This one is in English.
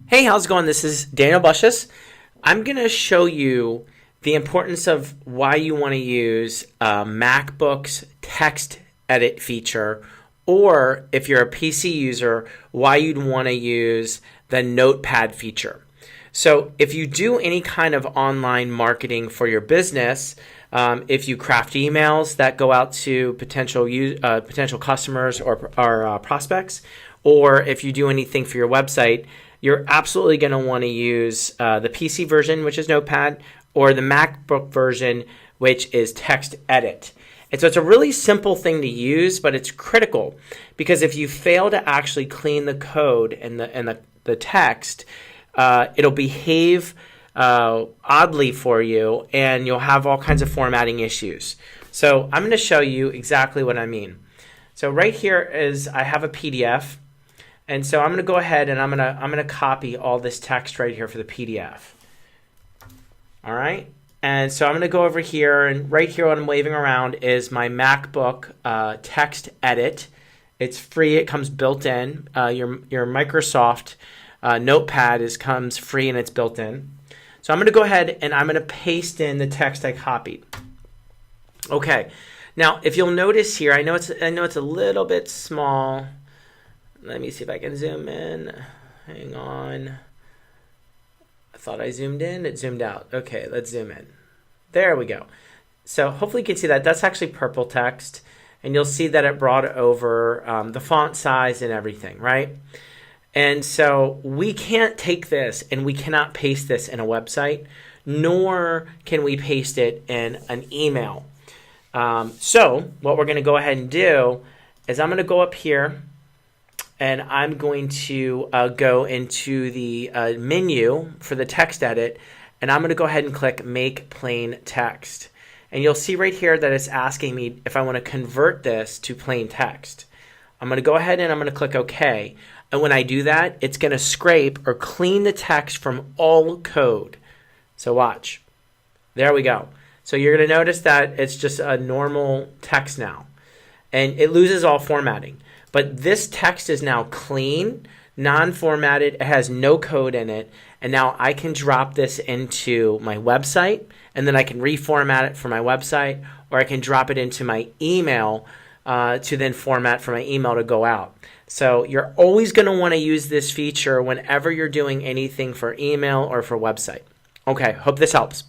Hey, how's it going? This is Daniel Bussius. I'm going to show you the importance of why you want to use MacBook's text edit feature, or if you're a PC user, why you'd want to use the notepad feature. So if you do any kind of online marketing for your business, if you craft emails that go out to potential customers or prospects, or if you do anything for your website, you're absolutely going to want to use the PC version, which is Notepad, or the MacBook version, which is TextEdit. And so it's a really simple thing to use, but it's critical because if you fail to actually clean the code and the text, it'll behave oddly for you, and you'll have all kinds of formatting issues. So I'm going to show you exactly what I mean. So right here is I have a PDF. And so I'm going to go ahead and I'm going to copy all this text right here for the PDF. All right. And so I'm going to go over here, and right here what I'm waving around is my MacBook text edit. It's free. It comes built in. Your Microsoft Notepad comes free and it's built in. So I'm going to go ahead and I'm going to paste in the text I copied. Okay. Now, if you'll notice here, I know it's a little bit small. Let me see if I can zoom in. Hang on. I thought I zoomed in. It zoomed out. Okay, let's zoom in. There we go. So hopefully you can see that. That's actually purple text. And you'll see that it brought over the font size and everything, right? And so we can't take this and we cannot paste this in a website, nor can we paste it in an email. So what we're going to go ahead and do is I'm going to go up here, and I'm going to go into the menu for the text edit, and I'm going to go ahead and click Make Plain Text. And you'll see right here that it's asking me if I want to convert this to plain text. I'm going to go ahead and I'm going to click OK. And when I do that, it's going to scrape or clean the text from all code. So watch. There we go. So you're going to notice that it's just a normal text now. And it loses all formatting. But this text is now clean, non-formatted, it has no code in it, and now I can drop this into my website, and then I can reformat it for my website, or I can drop it into my email to then format for my email to go out. So you're always going to want to use this feature whenever you're doing anything for email or for website. Okay, hope this helps.